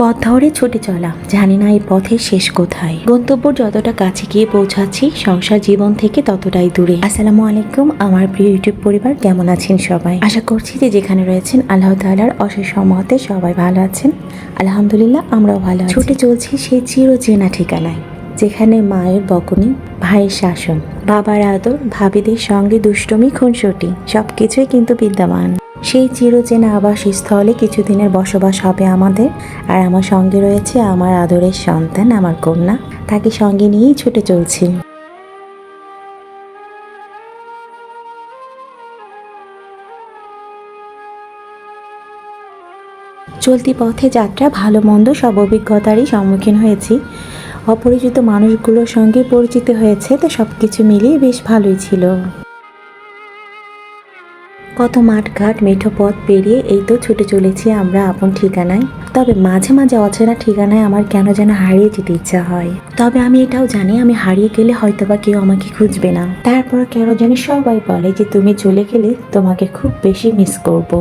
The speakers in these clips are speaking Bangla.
পথ ধরে ছুটে চলা, জানি না এই পথের শেষ কোথায়। গন্তব্য যতটা কাছে গিয়ে পৌঁছাচ্ছি, সংসার জীবন থেকে ততটাই দূরে। আসসালামু আলাইকুম আমার প্রিয় ইউটিউব পরিবার, কেমন আছেন সবাই? আশা করছি যে যেখানে রয়েছেন আল্লাহ তাআলার অশেষ রহমতে সবাই ভালো আছেন। আলহামদুলিল্লাহ, আমরাও ভালো আছি। ছুটে চলছি সেই চিরচেনা ঠিকানায়, যেখানে মায়ের বকুনি, ভাইয়ের শাসন, বাবার আদর, ভাবিদের সঙ্গে দুষ্টুমি, খুনসুটি সবকিছুই কিন্তু বিদ্যমান। সেই চিরচেনা আবাসস্থলে কিছুদিনের বসবাস হবে আমাদের। আর আমার সঙ্গে রয়েছে আমার আদরের সন্তান, আমার কন্যা। তাকে সঙ্গে নিয়েই ছুটে চলছি। চলতি পথে যাত্রা, ভালো মন্দ সব অভিজ্ঞতারই সম্মুখীন হয়েছি। অপরিচিত মানুষগুলোর সঙ্গে পরিচিত হয়েছে, তো সব কিছু মিলিয়ে বেশ ভালোই ছিল। কত মাঠঘাট, মেঠো পথ পেরিয়ে এই তো ছুটে চলেছি আমরা আপন ঠিকানায়। তবে মাঝে মাঝে অচেনা ঠিকানায় আমার কেন যেন হারিয়ে যেতে ইচ্ছা হয়। তবে আমি এটাও জানি, আমি হারিয়ে গেলে হয়তোবা কেউ আমাকে খুঁজবে না। তারপর কেন জানি সবাই বলে যে তুমি চলে গেলে তোমাকে খুব বেশি মিস করব।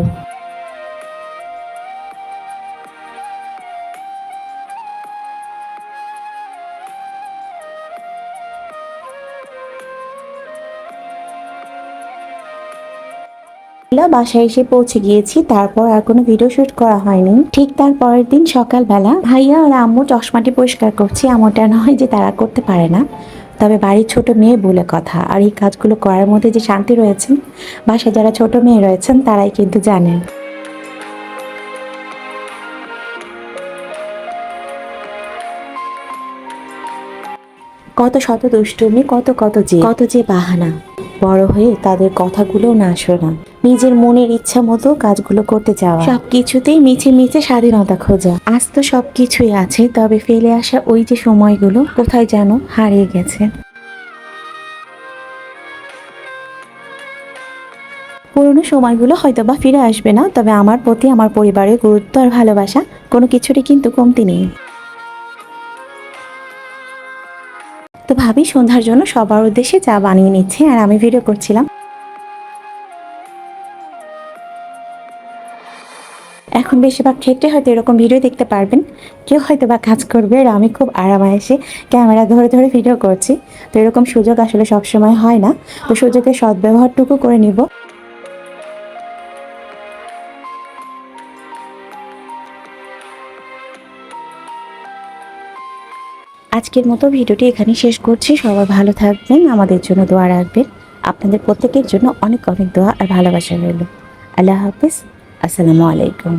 বাসায় এসে পৌঁছে গিয়েছি, তারপর আর কোনো ভিডিও শুট করা হয়নি। ঠিক তার পরের দিন সকালবেলা ভাইয়া আর আম্মু চশমাটি পরিষ্কার করছি। এমনটা নয় যে তারা করতে পারে না, তবে বাড়ির ছোট মেয়ে বলে কথা। আর এই কাজগুলো করার মধ্যে যে শান্তি রয়েছে, বাসায় যারা ছোট মেয়ে রয়েছেন তারাই কিন্তু জানেন। কত শত দুষ্টুমি, কত যে বাহানা। বড় হয়ে তাদের কথাগুলো না শোনা, নিজের মনের ইচ্ছা মতো কাজগুলো করতে যাওয়া, সবকিছুতেই মিছে মিছে স্বাধীনতা খোঁজা। আজ তো সবকিছুই আছে, তবে ফেলে আসা ওই যে সময়গুলো কোথায় যেন হারিয়ে গেছে। পুরনো সময়গুলো হয়তো বা ফিরে আসবে না, তবে আমার প্রতি আমার পরিবারের গুরুত্ব আর ভালোবাসা কোনো কিছুরই কিন্তু কমতি নেই। তো ভাবি সন্ধ্যার জন্য সবার উদ্দেশ্যে চা বানিয়ে নিচ্ছে, আর আমি ভিডিও করছিলাম। এখন বেশিরভাগ ক্ষেত্রে হয়তো এরকম ভিডিও দেখতে পারবেন, কেউ হয়তো বা কাজ করবে আর আমি খুব আরামায়েসে ক্যামেরা ধরে ধরে ভিডিও করছি। তো এরকম সুযোগ আসলে সবসময় হয় না, তো সুযোগের সদ্ব্যবহারটুকু করে নিব। আজকের মতো ভিডিওটি এখানে শেষ করছি। সবাই ভালো থাকবেন, আমাদের জন্য দোয়া রাখবেন। আপনাদের প্রত্যেকের জন্য অনেক অনেক দোয়া আর ভালোবাসা রইল। আল্লাহ হাফিজ, আসসালামু আলাইকুম।